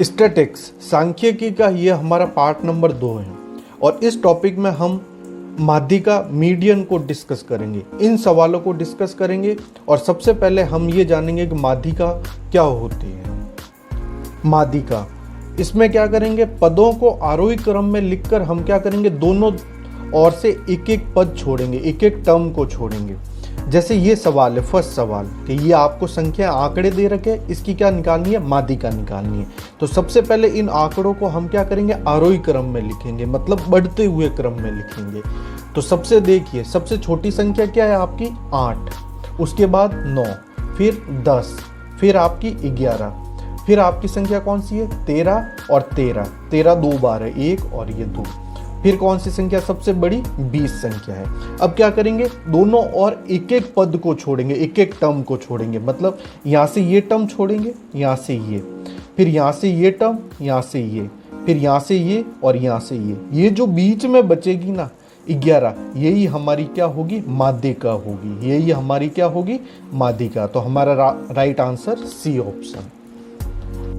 Statics सांख्यिकी का ये हमारा पार्ट नंबर 2 है और इस टॉपिक में हम माध्यिका मीडियन को डिस्कस करेंगे। इन सवालों को डिस्कस करेंगे और सबसे पहले हम ये जानेंगे कि माध्यिका क्या होती है। माध्यिका, इसमें क्या करेंगे, पदों को आरोही क्रम में लिखकर हम क्या करेंगे, दोनों ओर से एक एक पद छोड़ेंगे, एक एक टर्म को छोड़ेंगे। जैसे ये सवाल है, फर्स्ट सवाल कि ये आपको संख्या आंकड़े दे रखे, इसकी क्या निकालनी है, माध्यिका निकालनी है। तो सबसे पहले इन आंकड़ों को हम क्या करेंगे, आरोही क्रम में लिखेंगे, मतलब बढ़ते हुए क्रम में लिखेंगे। तो सबसे देखिए, सबसे छोटी संख्या क्या है आपकी 8, उसके बाद 9, फिर 10, फिर आपकी 11, फिर आपकी संख्या कौन सी है 13 और 13 दो बार है, 1 और ये 2। फिर कौन सी संख्या सबसे बड़ी 20 संख्या है। अब क्या करेंगे, दोनों और एक एक पद को छोड़ेंगे, एक एक टर्म को छोड़ेंगे, मतलब यहाँ से ये टर्म छोड़ेंगे, यहाँ से ये, फिर यहाँ से ये टर्म, यहाँ से ये, फिर यहाँ से ये और यहाँ से ये जो बीच में बचेगी ना 11, यही हमारी क्या होगी, माध्यिका होगी। यही हमारी क्या होगी, माध्यिका। तो हमारा right answer C option.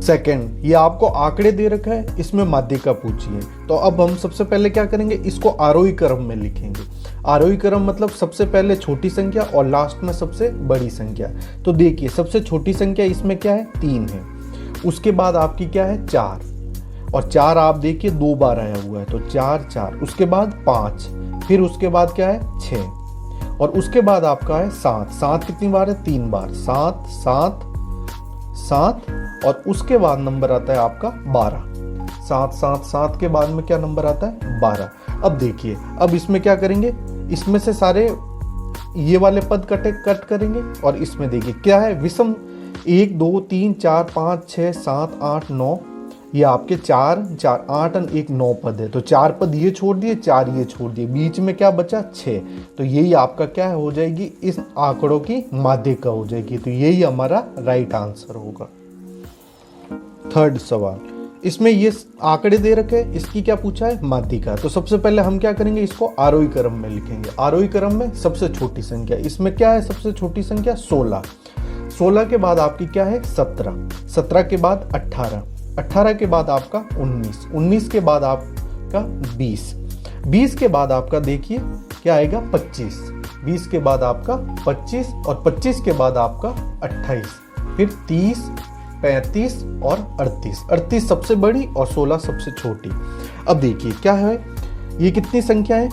Second, ये आपको आंकड़े दे रखा है, इसमें माध्यिका पूछी है। तो अब हम सबसे पहले क्या करेंगे, इसको आरोही क्रम में लिखेंगे। आरोही क्रम मतलब सबसे पहले छोटी संख्या और लास्ट में सबसे बड़ी संख्या। तो देखिए, सबसे छोटी संख्या इसमें क्या है 3 है, उसके बाद आपकी क्या है 4, और 4 आप देखिए 2 बार आया हुआ है, तो 4 4, उसके बाद 5, फिर उसके बाद क्या है 6, और उसके बाद आपका है 7। 7 कितनी बार है, 3 बार, 7 7 7, और उसके बाद नंबर आता है आपका 12। 7 7 7 के बाद में क्या नंबर आता है 12। अब देखिए, अब इसमें क्या करेंगे, इसमें से सारे ये वाले पद कट करेंगे, और इसमें देखिए क्या है, विषम 1 2 3 4 5 6 7 8 9, ये आपके 4 4 8 और 1 9 पद है। तो 4 पद ये छोड़ दिए, 4 ये छोड़ दिए, बीच में क्या बचा 6। तो यही आपका क्या हो जाएगी, इस आंकड़ों की माध्यिका हो जाएगी। तो यही हमारा राइट आंसर होगा। थर्ड सवाल, इसमें ये आंकड़े दे रखे, इसकी क्या पूछा है, माध्यिका। तो सबसे पहले हम क्या करेंगे, इसको आरोही क्रम में लिखेंगे। आरोही क्रम में सबसे छोटी संख्या, इसमें क्या है सबसे छोटी संख्या 16, 16 के बाद आपकी क्या है 17, 17 के बाद 18, 18 के बाद आपका 19, 19 के बाद आपका 20, 20 के बाद आपका देखिए क्या आएगा 25, 20 के बाद आपका 25, और 25 के बाद आपका 28, फिर 30, 35 और 38। 38 सबसे बड़ी और 16 सबसे छोटी। अब देखिए क्या है, ये कितनी संख्या है,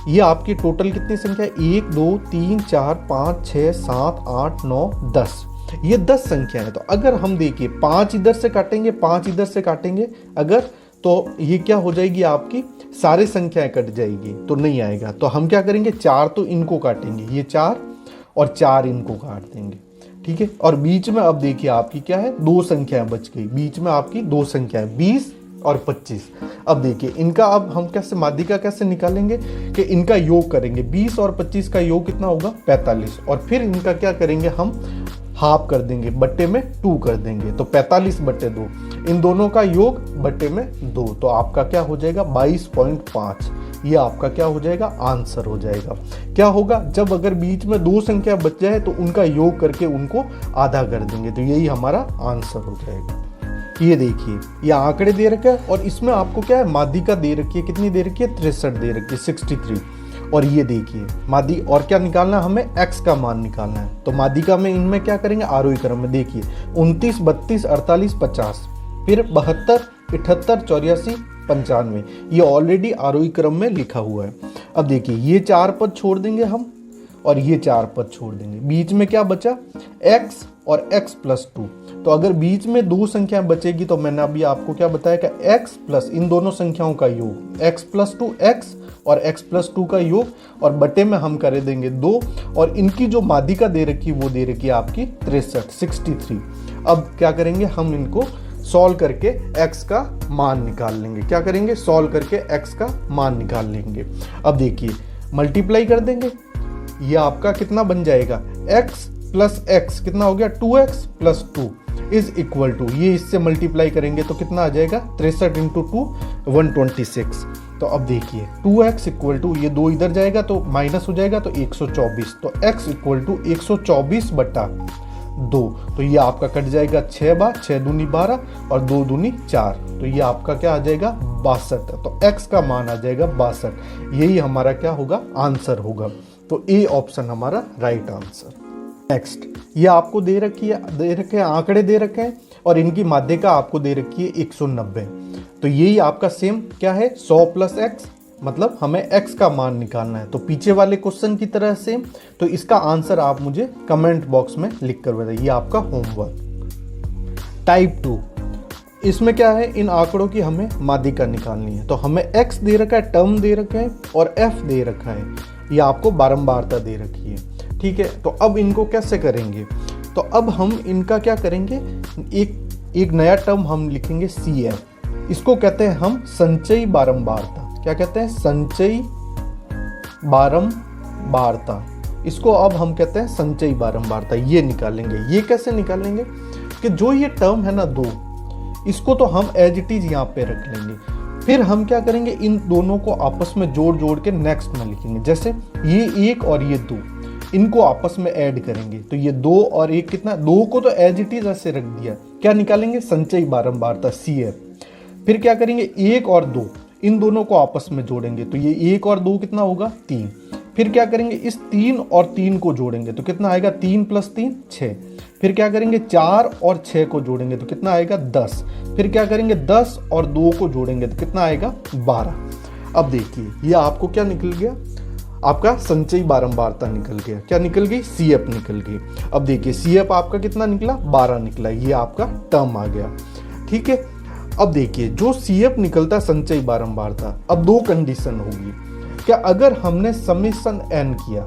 ये आपकी टोटल कितनी संख्या है 1 2 3 4 5 6 7 8 9 10, ये 10 संख्या है। तो अगर हम देखिए 5 इधर से काटेंगे, 5 इधर से काटेंगे अगर, तो ये क्या हो जाएगी आपकी सारी संख्याएं कट जाएगी, तो नहीं आएगा। तो हम क्या करेंगे, 4 तो इनको काटेंगे, ये 4 और 4 इनको काट देंगे, ठीक है। और बीच में अब देखिए आपकी क्या है 2 संख्याएं बच गई, बीच में आपकी 2 संख्याएं 20 और 25। अब देखिए इनका अब हम कैसे माध्यिका कैसे निकालेंगे कि इनका योग करेंगे, 20 और 25 का योग कितना होगा 45, और फिर इनका क्या करेंगे हम हाफ कर देंगे, बट्टे में 2 कर देंगे, तो 45/2, इन दोनों का योग बट्टे में 2, तो आपका क्या हो जाएगा 22.5। ये आपका क्या हो जाएगा, आंसर हो जाएगा। क्या होगा, जब अगर बीच में 2 संख्या बच जाए तो उनका योग करके उनको आधा कर देंगे, तो यही हमारा आंसर हो जाएगा। ये देखिए, ये आंकड़े दे रखे हैं और इसमें आपको क्या है माध्यिका दे रखी है, कितनी दे रखी है 63 दे रखी है, 63। और ये देखिए माध्यिका, और क्या निकालना है हमें, x का मान निकालना है। तो माध्यिका में इनमें क्या करेंगे, आरोही क्रम में देखिए 29 32 48 50, फिर 72 78 84 95, ये ऑलरेडी आरोही क्रम में लिखा हुआ है। अब देखिए ये 4 पद छोड़ देंगे हम, और ये 4 पद छोड़ देंगे, बीच में क्या बचा x और x+2। तो अगर बीच में 2 संख्याएं बचेगी, तो मैंने अभी आपको क्या बताया कि x प्लस इन दोनों संख्याओं का योग, x+2 x और x+2 का योग, और बटे में हम कर देंगे 2, और इनकी जो माध्यिका दे रखी वो दे रखी है आपकी 63। अब क्या करेंगे, हम इनको सॉल्व करके x का मान निकाल लेंगे। क्या करेंगे, सॉल्व करके x का मान निकाल लेंगे। अब देखिए मल्टीप्लाई कर देंगे, ये आपका कितना बन जाएगा, x प्लस x कितना हो गया 2x plus 2 is equal to, ये इससे मल्टीप्लाई करेंगे तो कितना आ जाएगा 63 × 2 126। तो अब देखिए 2x इक्वल टू, ये 2 इधर जाएगा तो माइनस हो जाएगा, तो 124। तो x इक्वल टू 124 बटा 2, तो ये आपका कट जाएगा 6 बार, 6 दूनी 12 और 2 दूनी 4, तो ये आपका क्या आ जाएगा 62। तो x का मान आ जाएगा 62, यही हमारा क्या होगा आंसर होगा। तो ए ऑप्शन हमारा राइट आंसर। नेक्स्ट, ये आपको दे रखे आंकड़े दे रखे हैं और इनकी माध्यिका आपको दे रखी है 190। तो यही आपका सेम क्या है 100 + x, मतलब हमें x का मान निकालना है। तो पीछे वाले क्वेश्चन की तरह सेम, तो इसका आंसर आप मुझे कमेंट बॉक्स में लिख कर बताइए, ये आपका होमवर्क। टाइप 2, इसमें क्या है, इन आंकड़ों की हमें माध्यिका निकालनी है। तो हमें x दे रखा है, टर्म दे रखे हैं और f दे रखा है, ये आपको बारंबारता दे रखी है। ठीक है, तो अब इनको कैसे करेंगे, तो अब हम इनका क्या करेंगे, एक नया टर्म हम लिखेंगे CF, इसको कहते हैं हम संचयी बारंबारता। क्या कहते हैं, संचयी बारंबारता, इसको अब हम कहते हैं संचयी बारंबारता। ये निकालेंगे। ये कैसे निकालेंगे कि जो ये टर्म है ना 2, इसको तो हम एज इट इज यहाँ पे रख लेंगे। फिर हम क्या करेंगे, इन दोनों को आपस में जोड़ के नेक्स्ट में लिखेंगे। जैसे ये 1 और ये 2, इनको आपस में ऐड करेंगे, तो ये 2 और 1 कितना, 2 को तो एज इट इज ऐसे रख दिया। क्या निकालेंगे, संचयी बारंबारता CF। फिर क्या करेंगे, 1 और 2, इन दोनों को आपस में जोड़ेंगे, तो ये 1 और 2 कितना होगा 3। फिर क्या करेंगे, इस 3 और 3 को जोड़ेंगे तो कितना आएगा, 3 + 3 6। फिर क्या करेंगे, 4 और 6 को जोड़ेंगे तो कितना आएगा 10। फिर क्या करेंगे, 10 और 2 को जोड़ेंगे तो कितना आएगा 12। अब देखिए, ये आपको क्या निकल गया, आपका संचयी बारंबारता निकल गया। क्या निकल गई, CF निकल गई। अब देखिए CF आपका कितना निकला, 12 निकला, ये आपका टर्म आ गया। ठीक है, अब देखिए जो CF निकलता संचयी बारंबारता, अब 2 कंडीशन होगी। क्या, अगर हमने समेशन n किया,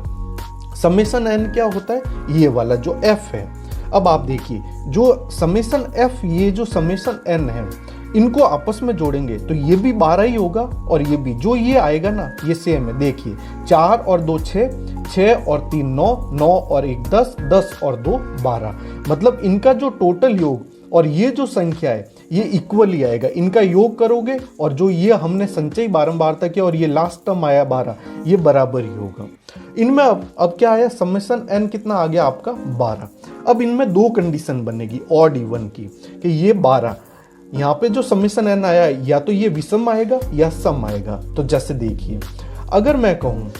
समेशन n क्या होता है, ये वाला जो f है। अब आप देखिए जो समेशन f, ये जो समेशन n है, इनको आपस में जोड़ेंगे तो ये भी 12 ही होगा और ये भी, जो ये आएगा ना ये सेम है। देखिए 4 और 2 6, 6 और 3 9, 9 और 1 10, 10 और 2 12, मतलब इनका जो टोटल योग और ये जो संख्या है ये इक्वल ही आएगा। इनका योग करोगे और जो ये हमने संचयी बारंबारता किया और ये लास्ट टर्म आया 12, ये बराबर ही होगा। इनमें अब क्या आया, समेशन n कितना आ गया आपका 12। अब इनमें 2 कंडीशन बनेगी ऑड इवन की, कि ये 12, यहाँ पे जो समेशन n आया या तो ये विषम आएगा या सम आएगा। तो जैसे देखिए, अगर मैं कहूँ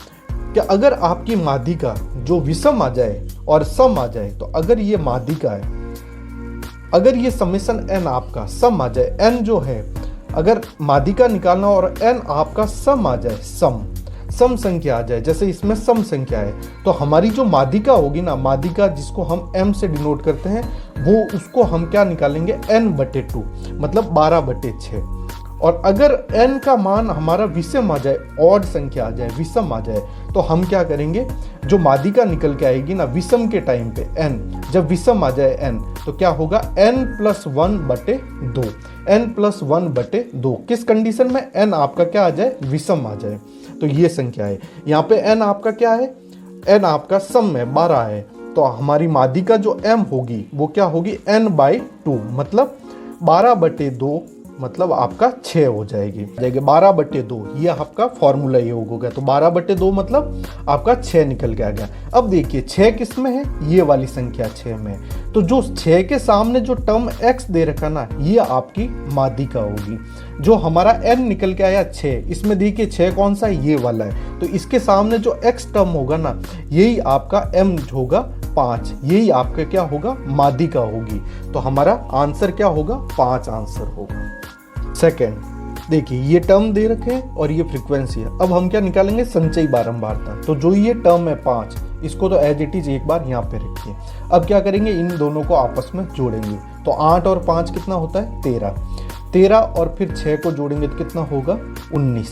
कि अगर आपकी माध्यिका जो विषम आ जाए और सम आ जाए, तो अगर ये माध्यिका है, अगर ये समेशन n आपका सम आ जाए, n जो है अगर माध्यिका निकालना और n आपका सम आ जाए, सम संख्या आ जाए, जैसे इसमें सम संख्या है, तो हमारी जो माध्यिका होगी ना, माध्यिका जिसको हम m से डिनोट करते हैं, वो उसको हम क्या निकालेंगे n/2, मतलब 12/6। और अगर n का मान हमारा विषम आ जाए, ऑड संख्या आ जाए, विषम आ जाए, तो हम क्या करेंगे, जो माध्यिका निकल के आएगी ना विषम के टाइम पे n, जब विषम आ जाए n, तो क्या होगा n+1/2, n+1/2। किस कंडीशन में, n आपका क्या आ जाए, विषम आ जाए। तो ये संख्या है, यहाँ पे n आपका क्या है, n आपका सम है 12 है, तो हमारी माध्यिका जो m होगी वो क्या होगी n/2, मतलब 12/2, मतलब आपका 6 हो जाएगी 12/2। ये आपका फॉर्मूला योग हो गया। तो 12/2 मतलब आपका 6 निकल के आ गया। अब देखिए 6 किस में है, ये वाली संख्या 6 में। तो जो 6 के सामने जो टर्म x दे रखा ना, ये आपकी माध्यिका होगी। जो हमारा n निकल के आया 6, इसमें देखिए 6 कौन सा है, ये वाला है। तो इसके सामने जो x टर्म होगा ना, यही आपका m होगा 5, यही आपका क्या होगा, माध्यिका होगी। तो हमारा आंसर क्या होगा, 5 आंसर होगा। सेकेंड, देखिए ये टर्म दे रखे हैं और ये फ्रीक्वेंसी है। अब हम क्या निकालेंगे, संचयी बारंबारता। तो जो ये टर्म है 5, इसको तो एज इट इज एक बार यहाँ पे रखिए। अब क्या करेंगे, इन दोनों को आपस में जोड़ेंगे। तो 8 और 5 कितना होता है, 13। 13 और फिर 6 को जोड़ेंगे तो कितना होगा, 19।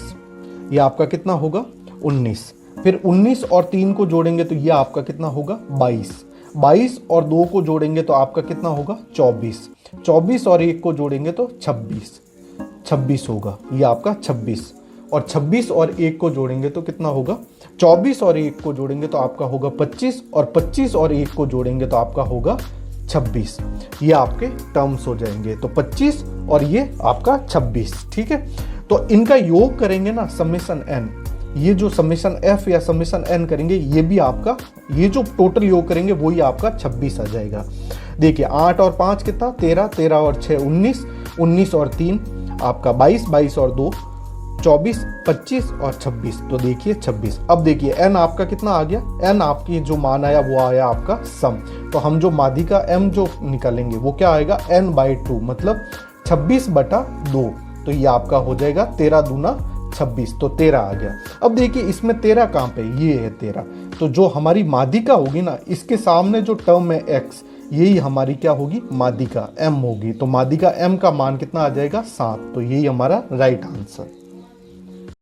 ये आपका कितना होगा, 19। फिर 19 और 3 को जोड़ेंगे तो ये आपका कितना होगा, 22। 22 और 2 को जोड़ेंगे तो आपका कितना होगा, 24। 24 और 1 को जोड़ेंगे तो 26। 26 होगा, ये आपका 26। और 26 और 1 को जोड़ेंगे तो कितना होगा, 24 और 1 को जोड़ेंगे तो आपका होगा 25, और 25 और 1 को जोड़ेंगे तो आपका होगा 26। ये आपके टर्म्स हो जाएंगे। तो 25 और ये आपका 26। ठीक है, तो इनका योग करेंगे ना, समेशन n, ये जो समेशन एफ या समेशन एन करेंगे, ये भी आपका, ये जो टोटल योग करेंगे वही आपका 26 आ जाएगा। देखिए 8 और 5 कितना 13, 13 और 6 19, 19 और 3 आपका 22, 22 और 2 24, 25 और 26, तो देखिए 26। अब देखिए एन आपका कितना आ गया, एन आपकी जो मान आया वो आया आपका सम। तो हम जो मादी का एम जो निकालेंगे वो क्या आएगा, n/2 मतलब 26/2। तो ये आपका हो जाएगा 13 दूना 26, तो 13 आ गया। अब देखिए इसमें 13 कहाँ पे, ये है 13। तो जो हमारी मादिका होगी ना, इसके सामने जो टर्म है x, यही हमारी क्या होगी, मादिका m होगी। तो मादिका m का मान कितना आ जाएगा 7। तो यही हमारा राइट आंसर।